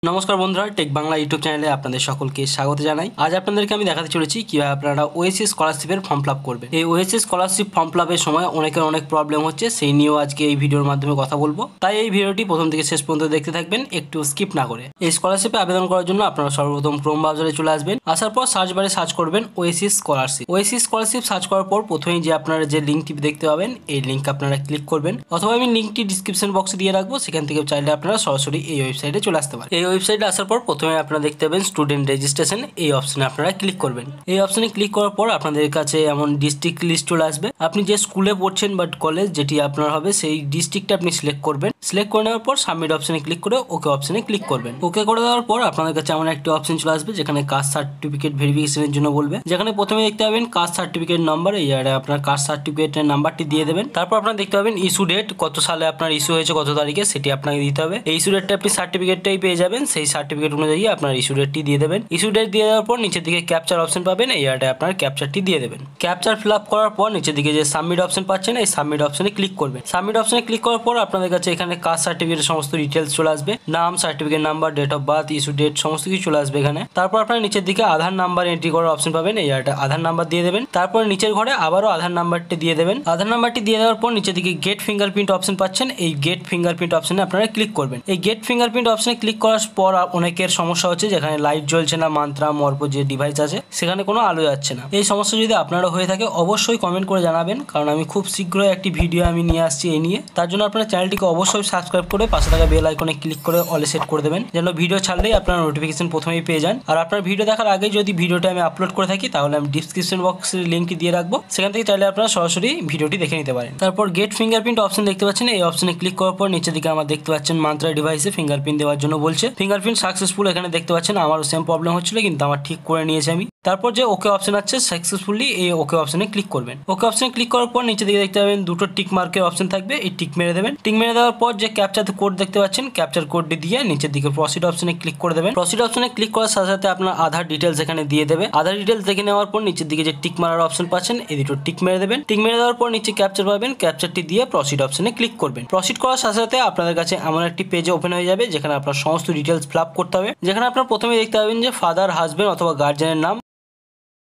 নমস্কার বন্ধুরা, take Bangla YouTube চ্যানেলে আপনাদের সকলকে স্বাগত জানাই। আজ আপনাদেরকে আমি দেখাতে চলেছি কিভাবে আপনারা ওএসসি স্কলারশিপের ফর্ম ফিল আপ করবেন। এই ওএসসি স্কলারশিপ ফর্ম ফিল আপের সময় অনেকের অনেক প্রবলেম হচ্ছে, সেই নিয়েও আজকে এই ভিডিওর মাধ্যমে কথা বলবো। তাই এই ভিডিওটি প্রথম থেকে শেষ পর্যন্ত দেখতে থাকবেন, একটু স্কিপ না করে। এই স্কলারশিপে আবেদন করার জন্য আপনারা সর্বপ্রথম ক্রোম ব্রাউজারে চলে আসবেন। আসার পর সার্চ বারে সার্চ করবেন OSC scholarship. OSC scholarship search করার পর প্রথমেই যে আপনারা যে লিঙ্কটি দেখতে পাবেন, এই লিঙ্ক আপনারা ক্লিক করবেন, অথবা আমি লিঙ্কটি ডিসক্রিপশন বক্সে দিয়ে রাখবো, সেখান থেকে চাইলে আপনারা সরাসরি এই ওয়েবসাইটে চলে আসতে পারেন। এই ওয়েবসাইটে আসার পর প্রথমে আপনারা দেখতে পাবেন স্টুডেন্ট রেজিস্ট্রেশন, এই অপশনে আপনারা ক্লিক করবেন। এই অপশনে ক্লিক করার পর আপনাদের কাছে এমন ডিস্ট্রিক্ট লিস্ট চলে আসবে। আপনি যে স্কুলে পড়ছেন বা কলেজ যেটি আপনার হবে, সেই ডিস্ট্রিক্টটা আপনি সিলেক্ট করবেন। সিলেক্ট করে নেওয়ার পর সাবমিট অপশনে ক্লিক করে ওকে অপশনে ক্লিক করবেন। ওকে করে দেওয়ার পর আপনাদের কাছে এমন একটি অপশন চলে আসবে যেখানে কাস্ট সার্টিফিকেট ভেরিফিকেশনের জন্য বলবে, যেখানে প্রথমে দেখতে পাবেন কাস্ট সার্টিফিকেট নাম্বার, এই আপনার কাস্ট সার্টিফিকেটের নাম্বারটি দিয়ে দেবেন। তারপর আপনারা দেখতে পাবেন ইস্যু ডেট, কত সালে আপনার ইস্যু হয়েছে, কত তারিখে, সেটি আপনাকে দিতে হবে। এই ইস্যু ডেটটা আপনি সার্টিফিকেটটাই পেয়ে যাবেন, সেই সার্টিফিকেট অনুযায়ী আপনার ইস্যু ডেটটি দিয়ে দেবেন। ইস্যু ডেট দিয়ে দেওয়ার পর নিচের দিকে ক্যাপচার অপশন পাবেন, এই আপনার ক্যাপচারটি দিয়ে দেবেন। ক্যাপচার ফিল আপ করার পর নিচের দিকে যে সাবমিট অপশন পাচ্ছেন, এই সাবমিট অপশনে ক্লিক করবেন। সাবমিট অপশনে ক্লিক করার পর আপনাদের কাছে এখানে কাস্ট সার্টিফিকেটের সমস্ত ডিটেলস চলে আসবে, নাম, certificate number, date of birth, issue date, সমস্ত কিছু চলে আসবে এখানে। তারপর আপনারা নিচের দিকে আধার নাম্বার এন্ট্রি করার অপশন পাবেন, এই আধার নাম্বার দিয়ে দেবেন। তারপর নিচের ঘরে আবারও আধার নাম্বারটি দিয়ে দেবেন। আধার নাম্বারটি দিয়ে দেওয়ার পর নিচের দিকে গেট ফিঙ্গারপ্রিন্ট অপশন পাচ্ছেন, এই গেট ফিঙ্গারপ্রিন্ট অপশনে আপনারা ক্লিক করবেন। এই গেট ফিঙ্গারপ্রিন্ট অপশনে ক্লিক করার পর অনেকের সমস্যা হচ্ছে, যেখানে লাইট জ্বলছে না, মান্ত্রা মর্প যে ডিভাইস আছে সেখানে কোনো আলো যাচ্ছে না। এই সমস্যা যদি আপনারা হয়ে থাকে অবশ্যই কমেন্ট করে জানাবেন, কারণ আমি খুব শীঘ্রই একটি ভিডিও আমি নিয়ে আসছি এই নিয়ে। তার জন্য আপনারা চ্যানেলটিকে অবশ্যই সাবস্ক্রাইব করে পাশে থাকা বেল আইকনে ক্লিক করে অলে সেট করে দেবেন, যেন ভিডিও ছাড়লেই আপনারা নোটিফিকেশন প্রথমেই পেয়ে যান। আর আপনার ভিডিও দেখার আগে যদি ভিডিওটা আমি আপলোড করে থাকি, তাহলে আমি ডিসক্রিপশন বক্সের লিঙ্কটি দিয়ে রাখবো, সেখান থেকে চাইলে আপনারা সরাসরি ভিডিওটি দেখে নিতে পারেন। তারপর গেট ফিঙ্গারপ্রিন্ট অপশন দেখতে পাচ্ছেন, এই অপশনে ক্লিক করার পর নিচের দিকে আমার দেখতে পাচ্ছেন মান্ত্রা ডিভাইসে ফিঙ্গারপ্রিন্ট দেওয়ার জন্য বলছে। ফিঙ্গারপ্রিন্ট সাকসেসফুল এখানে দেখতে পাচ্ছেন, আমারও সেম প্রবলেম হচ্ছিল, কিন্তু আমার ঠিক করে নিয়েছি আমি। তারপর যে ওকে অপশন আছে সাকসেসফুলি, এই ওকে অপশনে ক্লিক করবেন। ওকে অপশনে ক্লিক করার পর নিচে দিকে দেখতে পাবেন দুটো টিক মার্কের অপশন থাকবে, এই টিক মেরে দেবেন। টিক মেরে দেওয়ার পর যে ক্যাপচার কোড দেখতে পাচ্ছেন, ক্যাপচার কোডটি দিয়ে নিচের দিকে প্রসিড অপশনে ক্লিক করে দেবেন। প্রসিড অপশনে ক্লিক করার সাথে সাথে আপনার আধার ডিটেলস এখানে দিয়ে দেবে। আধার ডিটেলস দেখে নেওয়ার পর নিচের দিকে যে টিক মারার অপশন পাচ্ছেন, এই দুটো টিক মেরে দেবেন। টিক মেরে দেওয়ার পর নিচে ক্যাপচার পাবেন, ক্যাপচারটি দিয়ে প্রসিড অপশনে ক্লিক করবেন। প্রসিড করার সাথে সাথে আপনাদের কাছে এমন একটি পেজ ওপেন হয়ে যাবে, যেখানে আপনার সমস্ত ডিটেলস ফিল আপ করতে হবে। যেখানে আপনার প্রথমে দেখতে পাবেন যে ফাদার, হাজবেন্ড অথবা গার্জিয়ানের নাম।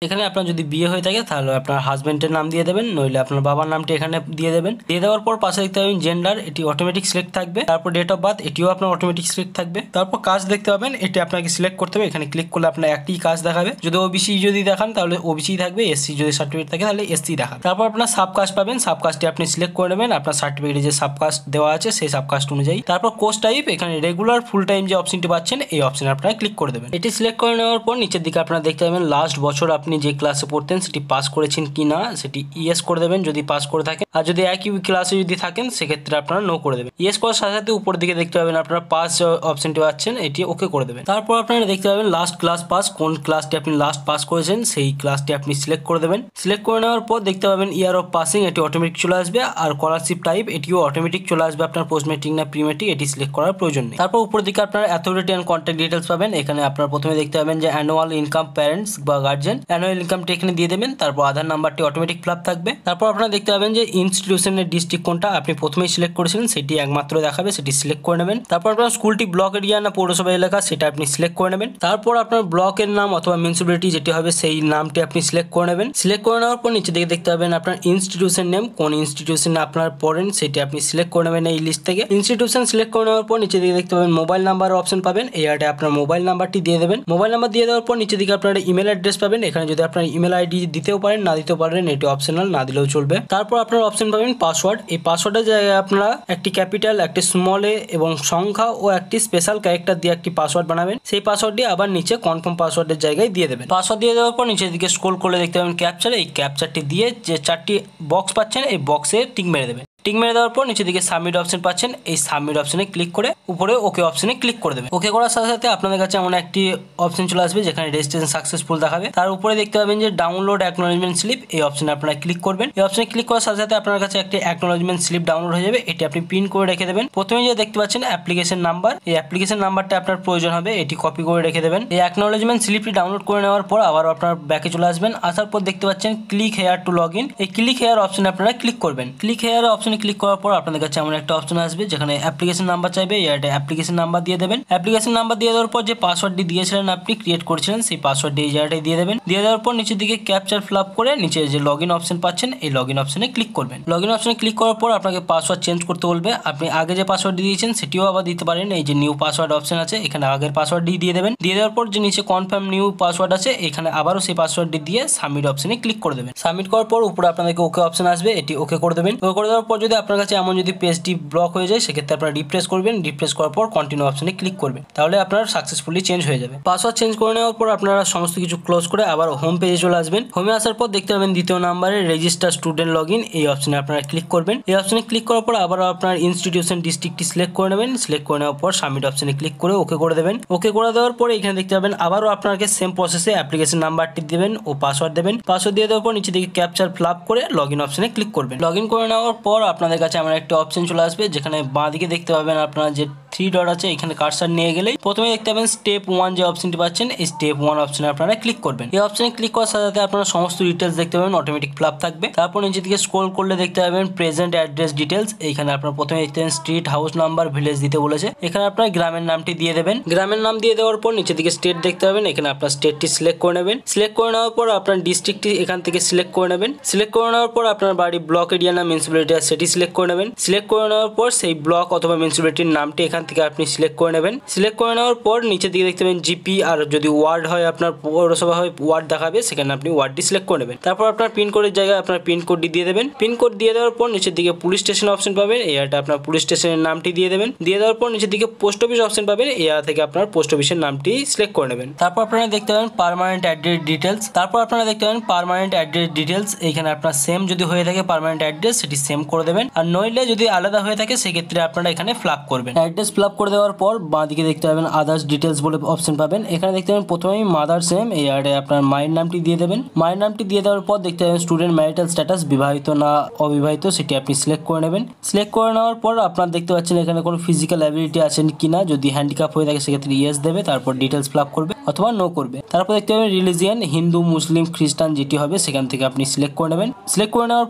এখানে আপনার যদি বিয়ে হয়ে থাকে তাহলে আপনার হাজবেন্ডের নাম দিয়ে দেবেন, নইলে আপনার বাবার নামটি এখানে দিয়ে দেবেন। দিয়ে দেওয়ার পর পাশে দেখতে পাবেন জেন্ডার, এটি অটোমেটিক সিলেক্ট থাকবে। তারপর ডেট অফ বার্থ, এটিও আপনার অটোমেটিক সিলেক্ট থাকবে। তারপর কাস্ট দেখতে পাবেন, এটি আপনাকে সিলেক্ট করতে হবে। এখানে ক্লিক করলে আপনার একটি কাস্ট দেখাবে, যদি ওবিসি যদি দেখান তাহলে ওবিসি থাকবে, এসসি যদি সার্টিফিকেট থাকে তাহলে এসসি দেখাবে। তারপর আপনার সাবকাস্ট পাবেন, সাবকাস্টটি আপনি সিলেক্ট করে নেবেন আপনার সার্টিফিকেটে যে সাবকাস্ট দেওয়া আছে সেই সাবকাস্ট অনুযায়ী। তারপর কোর্স টাইপ, এখানে রেগুলার ফুল টাইম যে অপশনটি পাচ্ছেন, এই অপশনে আপনারা ক্লিক করে দেবেন। এটি সিলেক্ট করে নেওয়ার পর নিচের দিকে আপনারা দেখতে পাবেন লাস্ট বছর আপনি যে ক্লাসে পড়তেন সেটি পাস করেছেন কি না, সেটি ইয়েস করে দেবেন যদি পাস করে থাকেন। আর যদি একই ক্লাসে যদি থাকেন সেক্ষেত্রে আপনারা নো করে দেবেন। ইয়েস করার সাথে সাথে উপর দিকে দেখতে পাবেন আপনারা পাস অপশনটি পাচ্ছেন, এটি ওকে করে দেবেন। তারপর আপনারা দেখতে পাবেন লাস্ট ক্লাস পাস, কোন ক্লাসটি আপনি লাস্ট পাস করেছেন সেই ক্লাসটি আপনি সিলেক্ট করে দেবেন। সিলেক্ট করে নেওয়ার পর দেখতে পাবেন ইয়ার অফ পাসিং, এটি অটোমেটিক চলে আসবে। আর স্কলারশিপ টাইপ, এটিও অটোমেটিক চলে আসবে আপনার পোস্ট মেট্রিক না প্রি মেট্রিক, এটি সিলেক্ট করার প্রয়োজন নেই। তারপর উপর দিকে আপনার অথরিটি অ্যান্ড কন্ট্যাক্ট ডিটেলস পাবেন। এখানে আপনার প্রথমে দেখতে পাবেন যে অ্যানুয়াল ইনকাম প্যারেন্টস বা গার্জেন, অ্যানুয়াল ইনকামটি এখানে দিয়ে দেবেন। তারপর আধার নাম্বারটি অটোমেটিক ফিল আপ থাকবে। তারপর আপনারা দেখতে পাবেন যে ইনস্টিটিউশনের ডিস্ট্রিক্ট কোনটা আপনি প্রথমেই সিলেক্ট করেছিলেন সেটি একমাত্র দেখাবে, সেটি সিলেক্ট করে নেবেন। তারপর আপনার স্কুলটি ব্লক এরিয়া না পৌরসভা এলাকা সেটা আপনি সিলেক্ট করে নেবেন। তারপর আপনার ব্লকের নাম অথবা মিউনিসিপ্যালিটি যেটি হবে সেই নামটি আপনি সিলেক্ট করে নেবেন। সিলেক্ট করে নেওয়ার পর নিচে দিকে দেখতে পাবেন আপনার ইনস্টিটিউশন নেম, কোন ইনস্টিটিউশনে আপনার পড়েন সেটি আপনি সিলেক্ট করে নেবেন এই লিস্ট থেকে। ইনস্টিটিউশন সিলেক্ট করে নেওয়ার পর নিচে দিকে দেখতে পাবেন মোবাইল নাম্বার অপশন পাবেন, এই আপনার মোবাইল নাম্বারটি দিয়ে দেবেন। মোবাইল নাম্বার দিয়ে দেওয়ার পর নিচে দিকে আপনার ইমেল অ্যাড্রেস পাবেন। এখানে যদি আপনার ইমেল আইডি দিতেও পারেন না দিতেও পারেন, এটি অপশনাল, না দিলেও চলবে। তারপর আপনার অপশন পাবেন পাসওয়ার্ড, এই পাসওয়ার্ডের জায়গায় আপনারা একটি ক্যাপিটাল, একটি স্মল এ এবং সংখ্যা ও একটি স্পেশাল ক্যারেক্টার দিয়ে একটি পাসওয়ার্ড বানাবেন। সেই পাসওয়ার্ডটি আবার নিচে কনফার্ম পাসওয়ার্ডের জায়গায় দিয়ে দেবেন। পাসওয়ার্ড দিয়ে দেওয়ার পর নিচের দিকে স্ক্রল করলে দেখতে পাবেন ক্যাপচার, এই ক্যাপচারটি দিয়ে যে 4টি বক্স পাচ্ছেন এই বক্সে টিক মেরে দেবেন। টিক মেরে দেওয়ার পর নিচের দিকে সাবমিট অপশন পাচ্ছেন, এই সাবমিট অপশনে ক্লিক করে উপরে ওকে অপশনে ক্লিক করে দেবেন। ওকে করার সাথে সাথে আপনাদের কাছে এমন একটি অপশন চলে আসবে যেখানে রেজিস্ট্রেশন সাকসেসফুল দেখাবে। তার উপরে দেখতে পাবেন যে ডাউনলোড অ্যাকনোলেজমেন্ট স্লিপ, এই অপশনে আপনারা ক্লিক করবেন। এই অপশনে ক্লিক করার সাথে সাথে আপনার কাছে একটি অ্যাকনোলেজমেন্ট স্লিপ ডাউনলোড হয়ে যাবে, এটি আপনি প্রিন্ট করে রেখে দেবেন। প্রথমে যে দেখতে পাচ্ছেন অ্যাপ্লিকেশন নাম্বার, এই অ্যাপ্লিকেশন নাম্বারটা আপনার প্রয়োজন হবে, এটি কপি করে রেখে দেবেন। এই অ্যাকনোলেজমেন্ট স্লিপটি ডাউনলোড করে নেওয়ার পর আবার আপনার ব্যাকে চলে আসবেন। আসার পর দেখতে পাচ্ছেন click here two log in, এই ক্লিক হেয়ার অপশনে আপনারা ক্লিক করবেন। ক্লিক হেয়ার অপশনে অপশনে ক্লিক করার পর আপনাদের কাছে এমন একটা অপশন আসবে যেখানে অ্যাপ্লিকেশন নাম্বার চাইবে, এটা অ্যাপ্লিকেশন নাম্বার দিয়ে দেবেন। অ্যাপ্লিকেশন নাম্বার দিয়ে দেওয়ার পর যে পাসওয়ার্ডটি দিয়েছিলেন আপনি ক্রিয়েট করেছিলেন সেই পাসওয়ার্ডটি এই জায়গাটায় দিয়ে দেবেন। দিয়ে দেওয়ার পর নিচের দিকে ক্যাপচার ফিল আপ করে নিচে যে লগইন অপশন পাচ্ছেন এই লগইন অপশনে ক্লিক করবেন। লগইন অপশনে ক্লিক করার পর আপনাকে পাসওয়ার্ড চেঞ্জ করতে বলবে। আপনি আগে যে পাসওয়ার্ড দিয়েছেন সেটিও আবার দিতে পারেন। এই যে নিউ পাসওয়ার্ড অপশন আছে এখানে আগের পাসওয়ার্ডটি দিয়ে দেবেন। দিয়ে দেওয়ার পর যে নিচে কনফার্ম নিউ পাসওয়ার্ড আছে এখানে আবারও সেই পাসওয়ার্ডটি দিয়ে সাবমিট অপশনে ক্লিক করে দেবেন। সাবমিট করার পর উপরে আপনাদেরকে ওকে অপশন আসবে, এটি ওকে করে দেবেন। ওকে করে দেওয়ার পর যদি আপনার কাছে এমন যদি পেজটি ব্লক হয়ে যায় সেক্ষেত্রে আপনারা রিফ্রেশ করবেন। রিফ্রেশ করার পর কন্টিনিউ অপশনে ক্লিক করবেন, তাহলে আপনার সাকসেসফুলি চেঞ্জ হয়ে যাবে। পাসওয়ার্ড চেঞ্জ করে নেওয়ার পর আপনারা সমস্ত কিছু ক্লোজ করে আবার হোম পেজে চলে আসবেন। হোমে আসার পর দেখতে পাবেন দ্বিতীয় নাম্বারে রেজিস্টার স্টুডেন্ট লগইন, এই অপশনে আপনারা ক্লিক করবেন। এই অপশনে ক্লিক করার পর আবার আপনার ইনস্টিটিউশন ডিস্ট্রিক্টটি সিলেক্ট করে নেবেন। সিলেক্ট করে নেওয়ার পর সাবমিট অপশনে ক্লিক করে ওকে করে দেবেন। ওকে করে দেওয়ার পরে এখানে দেখতে পাবেন আবারও আপনাকে সেম প্রসেসে অ্যাপ্লিকেশন নাম্বারটি দেবেন ও পাসওয়ার্ড দেবেন। পাসওয়ার্ড দিয়ে দেওয়ার পর নিচে দিকে ক্যাপচার ফিল আপ করে লগইন অপশনে ক্লিক করবেন। লগইন করে নেওয়ার পর আপনাদের কাছে এমন একটা অপশন চলে আসবে যেখানে বাঁ দিকে দেখতে পাবেন আপনার যে 3 ডট আছে এখানে কার্সার নিয়ে গেলেই প্রথমে দেখতে পাবেন স্টেপ 1 যে অপশনটি পাচ্ছেন এই স্টেপ 1 অপশনে আপনারা ক্লিক করবেন। এই অপশনে ক্লিক করার সাথে সাথে আপনারা সমস্ত ডিটেলস দেখতে পাবেন অটোমেটিক ফিল আপ থাকবে। তারপর নিচে দিকে স্ক্রল করলে দেখতে পাবেন প্রেজেন্ট অ্যাড্রেস ডিটেলস, এইখানে আপনারা প্রথমে দেখতে পাবেন স্ট্রিট, হাউস নাম্বার, ভিলেজ দিতে বলেছে। এখানে আপনার গ্রামের নামটি দিয়ে দেবেন। গ্রামের নাম দিয়ে দেওয়ার পর নিচে দিকে স্টেট দেখতে পাবেন, এখানে আপনার স্টেটটি সিলেক্ট করে নেবেন। সিলেক্ট করে নেওয়ার পর আপনার ডিস্ট্রিক্টটি এখান থেকে সিলেক্ট করে নেবেন। সিলেক্ট করে নেওয়ার পর আপনার বাড়ি ব্লক এরিয়া না মিউনিসিপ্যালিটি সেটি সিলেক্ট করে নেবেন। সিলেক্ট করে নেওয়ার পর সেই ব্লক অথবা মিউনিসিপ্যালিটির নামটি এখান থেকে আপনি সিলেক্ট করে নেবেন। সিলেক্ট করে নেওয়ার পর নিচের দিকে দেখতে পাবেন জিপি, আর যদি ওয়ার্ড হয় আপনার পৌরসভা হয় ওয়ার্ড দেখাবে, সেখানে আপনি ওয়ার্ডটি সিলেক্ট করে নেবেন। তারপর আপনার পিনকোডের জায়গায় আপনার পিনকোডটি দিয়ে দেবেন। পিনকোড দিয়ে দেওয়ার পর নিচের দিকে পুলিশ স্টেশন অপশন পাবেন, এটা আপনার পুলিশ স্টেশনের নামটি দিয়ে দেবেন। দিয়ে দেওয়ার পর নিচের দিকে পোস্ট অফিস অপশন পাবেন, এরিয়া থেকে আপনার পোস্ট অফিসের নামটি সিলেক্ট করে নেবেন। তারপর আপনারা দেখতে পাবেন পার্মানেন্ট অ্যাড্রেস ডিটেলস। তারপর আপনারা দেখতে পাবেন পার্মানেন্ট অ্যাড্রেস ডিটেলস, এইখানে আপনার সেম যদি হয়ে থাকে পার্মানেন্ট অ্যাড্রেস সেটি সেম করে দেবেন, আর নইলে যদি আলাদা হয়ে থাকে সেক্ষেত্রে আপনারা এখানে ফিল আপ করবেন। অ্যাড্রেস ফিল আপ করে দেওয়ার পর বাঁ দিকে দেখতে পাবেন আদার্স ডিটেলস বলে অপশন পাবেন, এখানে দেখতে পাবেন প্রথমেই মাদার সেম, এই আরে আপনার মায়ের নামটি দিয়ে দেবেন। মায়ের নামটি দিয়ে দেওয়ার পর দেখতে পাবেন স্টুডেন্ট ম্যারিটাল স্ট্যাটাস বিবাহিত না অবিবাহিত সেটি আপনি সিলেক্ট করে নেবেন। সিলেক্ট করে নেওয়ার পর আপনারা দেখতে পাচ্ছেন এখানে কোনো ফিজিক্যাল অ্যাবিলিটি আছেন কিনা, যদি হ্যান্ডিক্যাপ হয়ে থাকে সেক্ষেত্রে ইয়েস দেবে, তারপর ডিটেলস ফিল আপ করবে অথবা নো করবে। তারপর দেখতে পাবেন রিলিজিয়ান হিন্দু, মুসলিম, খ্রিস্টান যেটি হবে সেখান থেকে আপনি সিলেক্ট করে নেবেন। সিলেক্ট করে নেওয়ার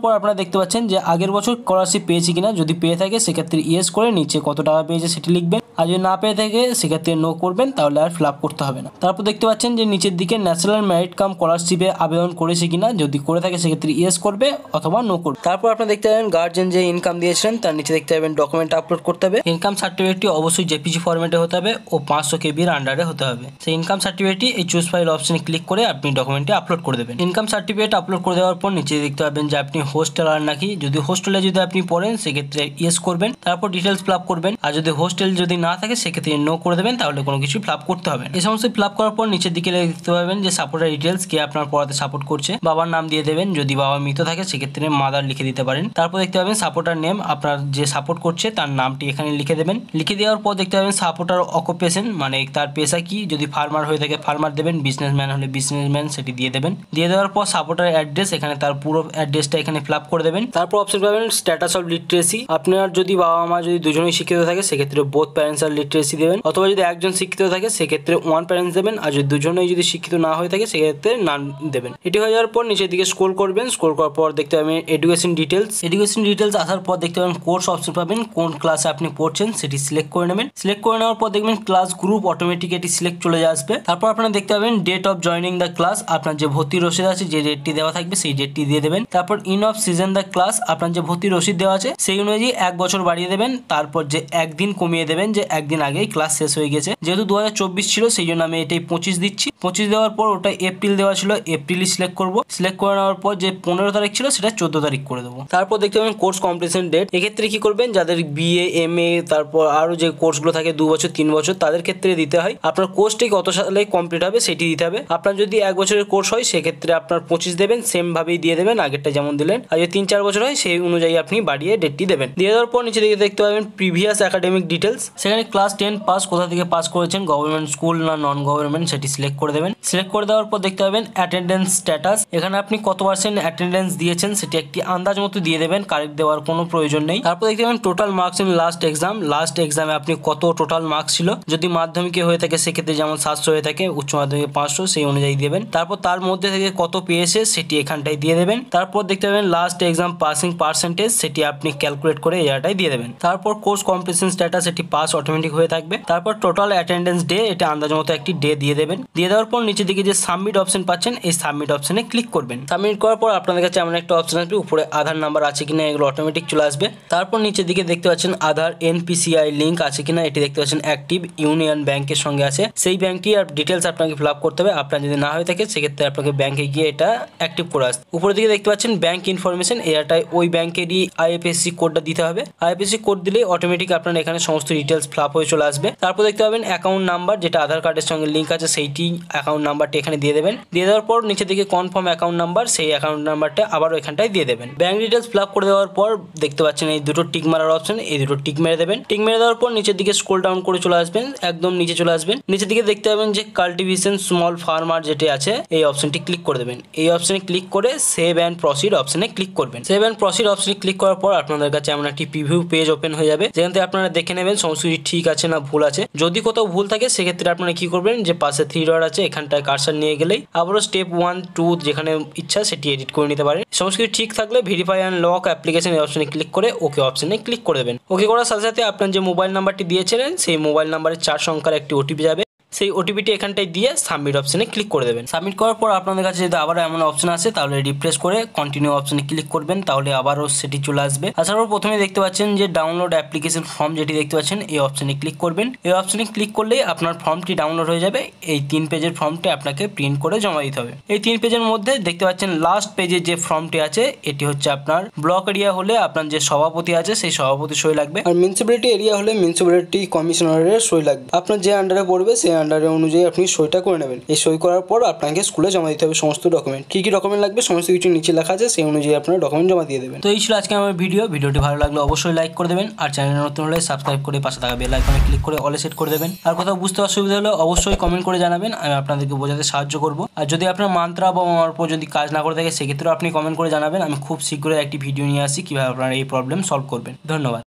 পর আপনারা দেখতে পাচ্ছেন যে আগের বছর স্কলারশিপ পেয়েছি কিনা, যদি পেয়ে থাকে সেক্ষেত্রে ইয়েস করে নিচে কত টাকা পেয়েছে সেটি লিখবেন, আর যদি না পেয়ে থাকে সেক্ষেত্রে নো করবেন, তাহলে আর ফিল আপ করতে হবে না। তারপর দেখতে পাচ্ছেন যে নিচের দিকে ন্যাশনাল মেরিট কাম স্কলারশিপে আবেদন করেছে কিনা, যদি করে থাকে সেক্ষেত্রে ইয়েস করবে অথবা নো করবে। তারপর আপনারা দেখতে পাবেন গার্জিয়ান যে ইনকাম দিয়েছেন তার নিচে দেখতে পাবেন ডকুমেন্ট আপলোড করতে হবে। ইনকাম সার্টিফিকেটটি অবশ্যই জেপিজি ফরম্যাটে হতে হবে ও 500 KB এর আন্ডারে হতে হবে। সেই ইনকাম সার্টিফিকেটটি এই চুজ ফাইল অপশনে ক্লিক করে আপনি ডকুমেন্টটি আপলোড করে দেবেন। ইনকাম সার্টিফিকেট আপলোড করে দেওয়ার পর নিচে দেখতে পাবেন যে আপনি হোস্টেলার নাকি, যদি হোস্টেলে যদি আপনি পড়েন সেক্ষেত্রে ইয়েস করবেন, তারপর ডিটেলস ফিল আপ করবেন, আর যদি হোস্টেল যদি না থাকে সেক্ষেত্রে নো করে দেবেন, তাহলে কোনো কিছু ফিল আপ করতে হবে। এই সমস্ত ফিল আপ করার পর নিচের দিকে দেখতে পাবেন যে সাপোর্টার ডিটেলস, কে আপনার পড়াতে সাপোর্ট করছে, বাবার নাম দিয়ে দেবেন, যদি বাবা মৃত থাকে সেক্ষেত্রে মাদার লিখে দিতে পারেন। তারপর দেখতে পাবেন সাপোর্টার নেম, আপনার যে সাপোর্ট করছে তার নামটি এখানে লিখে দেবেন। লিখে দেওয়ার পর দেখতে পাবেন সাপোর্টার অকুপেশন, মানে তার পেশা কি, যদি ফার্মার হয়ে থাকে ফার্মার দেবেন, বিজনেসম্যান হলে বিজনেসম্যান সেটি দিয়ে দেবেন। দিয়ে দেওয়ার পর সাপোর্টার অ্যাড্রেস, এখানে তার পুরো অ্যাড্রেসটা এখানে ফিল আপ করে দেবেন। তারপর অপশন পাবেন স্ট্যাটাস অফ লিটারেসি, আপনার যদি বাবা মা যদি দুজনেই শিক্ষিত থাকে সেক্ষেত্রে বোথ প্যারেন্টস আর লিটারেসি দেবেন, অথবা যদি একজন শিক্ষিত থাকে সেক্ষেত্রে ওয়ান প্যারেন্টস দেবেন, আর যদি দুজনেই যদি শিক্ষিত না হয়ে থাকে সেক্ষেত্রে নাম দেবেন। এটি হয়ে যাওয়ার পর নিচের দিকে স্ক্রল করবেন। স্ক্রল করার পর দেখতে পাবেন এডুকেশন ডিটেলস। এডুকেশন ডিটেলস আসার পর দেখতে পাবেন কোর্স অপশন পাবেন, কোন ক্লাসে আপনি পড়ছেন সেটি সিলেক্ট করে নেবেন। সিলেক্ট করে নেওয়ার পর দেখবেন ক্লাস গ্রুপ অটোমেটিক এটি সিলেক্ট চলে আসবে। তারপর আপনারা দেখতে পাবেন date of joining the class, আপনার যে ভর্তি রসিদ আছে যে ডেটটি দেওয়া থাকবে সেই ডেটটি দিয়ে দেবেন। তারপর in off season the class, আপনার যে ভর্তি রসিদ দেওয়া আছে সেই অনুযায়ী 1 বছর বাড়িয়ে দেবেন, তারপর যে একদিন কমিয়ে দেবেন, যে একদিন আগেই ক্লাস শেষ হয়ে গেছে, যেহেতু 2024 ছিল সেই জন্য আমি এটাই 25 দিচ্ছি। 25 দেওয়ার পর ওটা এপ্রিল দেওয়া ছিল, এপ্রিলই সিলেক্ট করবো। সিলেক্ট করে নেওয়ার পর যে 15 তারিখ ছিল সেটা 14 তারিখ করে দেবো। তারপর দেখতে পাবেন কোর্স কমপ্লিশন ডেট, এক্ষেত্রে কি করবেন যাদের BA MA তারপর আরো যে কোর্সগুলো থাকে 2 বছর 3 বছর তাদের ক্ষেত্রে দিতে হয় আপনার কোর্সটি কত সালে কমপ্লিট হবে সেটি দিতে হবে। আপনার যদি 1 বছরের কোর্স হয় সেক্ষেত্রে আপনার 25 দেবেন, সেম ভাবেই দিয়ে দেবেন আগেরটা যেমন দিলেন, আর যদি 3-4 বছর হয় সেই অনুযায়ী আপনি বাড়িয়ে ডেটটি দেবেন। দিয়ে দেওয়ার পর নিচে দিকে দেখতে পাবেন প্রিভিয়াস একাডেমিক ডিটেলস, সেখানে এখানে ক্লাস 10 পাস কোথা থেকে পাস করেছেন, গভর্নমেন্ট স্কুল না নন গভর্নমেন্ট সেটি সিলেক্ট করে দেবেন। সিলেক্ট করে দেওয়ার পর দেখতে পাবেন অ্যাটেন্ডেন্স স্ট্যাটাস, এখানে আপনি কত পার্সেন্ট অ্যাটেন্ডেন্স দিয়েছেন সেটি একটি আন্দাজ মতো দিয়ে দেবেন, কারেক্ট দেওয়ার কোনো প্রয়োজন নেই। তারপর দেখতে পাবেন total marks in last exam, last এক্সামে আপনি কত টোটাল মার্কস ছিল, যদি মাধ্যমিকে হয়ে থাকে সেক্ষেত্রে যেমন 700 হয়ে থাকে, উচ্চ মাধ্যমিকে 500 সেই অনুযায়ী দেবেন। তারপর তার মধ্যে থেকে কত পেয়েছে সেটি এখানটায় দিয়ে দেবেন। তারপর দেখতে পাবেন লাস্ট এক্সাম পাসিং পার্সেন্টেজ, সেটি আপনি ক্যালকুলেট করে এই জায়গাটায় দিয়ে দেবেন। তারপর কোর্স কমপ্লিশন স্ট্যাটাস, এটি পাস অটোমেটিক হয়ে থাকবে। তারপর টোটাল অ্যাটেন্ডেন্স ডে, এটা আন্দাজ মতো একটি ডে দিয়ে দেবেন। দিয়ে দেওয়ার পর নিচের দিকে যে সাবমিট অপশন পাচ্ছেন, এই সাবমিট অপশনে ক্লিক করবেন। সাবমিট করার পর আপনাদের কাছে এমন একটা অপশন আসবে, উপরে আধার নাম্বার আছে কিনা এগুলো অটোমেটিক চলে আসবে। তারপর নিচের দিকে দেখতে পাচ্ছেন আধার এনপিসিআই লিঙ্ক আছে কিনা, এটি দেখতে পাচ্ছেন অ্যাক্টিভ ইউনিয়ন ব্যাংকের সঙ্গে আছে, সেই ব্যাংকটি আর ডিটেলস আপনাকে ফিল আপ করতে হবে। আপনার যদি না হয়ে থাকে সেক্ষেত্রে আপনাকে ব্যাংকে গিয়ে এটা অ্যাক্টিভ করে আসতে। উপরের দিকে দেখতে পাচ্ছেন ব্যাংক ইনফরমেশন, এটাই ওই ব্যাংকেরই আইএফএসসি কোডটা দিতে হবে। আইএফএসসি কোড দিলে অটোমেটিক আপনার এখানে সমস্ত ডিটেলস ফিল আপ হয়ে চলে আসবে। তারপর দেখতে পাবেন অ্যাকাউন্ট নাম্বার, যেটা আধার কার্ডের সঙ্গে লিঙ্ক আছে সেইটি অ্যাকাউন্ট নাম্বারটি এখানে দিয়ে দেবেন। দিয়ে দেওয়ার পর নিচের দিকে কনফার্ম অ্যাকাউন্ট নাম্বার, সেই অ্যাকাউন্ট নাম্বারটা আবারও এখানটায় দিয়ে দেবেন। ব্যাংক ডিটেলস ফিল আপ করে দেওয়ার পর দেখতে পাচ্ছেন এই দুটো টিক মারার অপশন, এই দুটো টিক মেরে দেবেন। টিক মেরে দেওয়ার পর নিচের দিকে স্ক্রল ডাউন করে চলে আসবেন, একদম নিচে চলে আসবেন। নিচের দিকে দেখতে পাবেন যে কাল্টিভেশন স্মল ফার্মার যেটি আছে, এই অপশনটি ক্লিক করে দেবেন। এই অপশনে ক্লিক করে সেভ অ্যান্ড প্রসিড অপশনে ক্লিক করবেন। সেভ অ্যান্ড প্রসিড অপশনে ক্লিক করার পর আপনাদের কাছে এমন একটি প্রিভিউ পেজ ওপেন হয়ে যাবে, যেখান থেকে আপনারা দেখে নেবেন সমস্ত কিছু ঠিক আছে না ভুল আছে। যদি কোথাও ভুল থাকে সেক্ষেত্রে আপনারা কি করবেন, যে পাশে 3 ডট আছে এখানটায় কার্সার নিয়ে গেলেই আবারও স্টেপ 1 2 যেখানে ইচ্ছা সেটি এডিট করে নিতে পারেন। সমস্ত কিছু ঠিক থাকলে ভেরিফাই অ্যান্ড লক অ্যাপ্লিকেশন এই অপশনে ক্লিক করে ওকে অপশনে ক্লিক করে দেবেন। ওকে করার সাথে সাথে আপনার যে মোবাইল নাম্বারটি দিয়েছিলেন সেই মোবাইল নাম্বারের 4 সংখ্যার একটি ওটিপি যাবে, সেই ওটিপিটি এখানটায় দিয়ে সাবমিট অপশনে ক্লিক করে দেবেন। সাবমিট করার পর আপনাদের কাছে যদি আবার এমন অপশন আসে তাহলে রিফ্রেশ করে কন্টিনিউ অপশনে ক্লিক করবেন, তাহলে আবারও সেটি চলে আসবে। আসার পর প্রথমে দেখতে পাচ্ছেন যে ডাউনলোড অ্যাপ্লিকেশন ফর্ম, যেটি দেখতে পাচ্ছেন এই অপশনে ক্লিক করবেন। এই অপশনে ক্লিক করলেই আপনার ফর্মটি ডাউনলোড হয়ে যাবে। এই 3 পেজের ফর্মটি আপনাকে প্রিন্ট করে জমা দিতে হবে। এই 3 পেজের মধ্যে দেখতে পাচ্ছেন লাস্ট পেজে যে ফর্মটি আছে এটি হচ্ছে আপনার ব্লক এরিয়া হলে আপনার যে সভাপতি আছে সেই সভাপতি সই লাগবে, আর মিউনিসিপ্যালিটি এরিয়া হলে মিউনিসিপ্যালিটি কমিশনারের সই লাগবে। আপনার যে আন্ডারে পড়বে সেই আন্ডারে অনুযায়ী আপনি সইটা করে নেবেন। এই সই করার পর আপনাকে স্কুলে জমা দিতে হবে সমস্ত ডকুমেন্ট। কি কি ডকুমেন্ট লাগবে সমস্ত কিছু নিচে লেখা আছে, সেই অনুযায়ী আপনারা ডকুমেন্ট জমা দিয়ে দেবেন। তো এই ছিল আজকে আমার ভিডিওটি ভালো লাগলে অবশ্যই লাইক করে দেবেন, আর চ্যানেলে নতুন হলে সাবস্ক্রাইব করে পাশে থাকা বেল আইকনে ক্লিক করে অলে সেট করে দেবেন। আর কোথাও বুঝতে অসুবিধা হলে অবশ্যই কমেন্ট করে জানাবেন, আমি আপনাদেরকে বোঝাতে সাহায্য করব। আর যদি আপনার মান্ত্রা বা আমার উপর যদি কাজ না করে থাকে সেক্ষেত্রেও আপনি কমেন্ট করে জানাবেন। আমি খুব শীঘ্রই একটি ভিডিও নিয়ে আসি কিভাবে আপনারা এই প্রবলেম সলভ করবেন। ধন্যবাদ।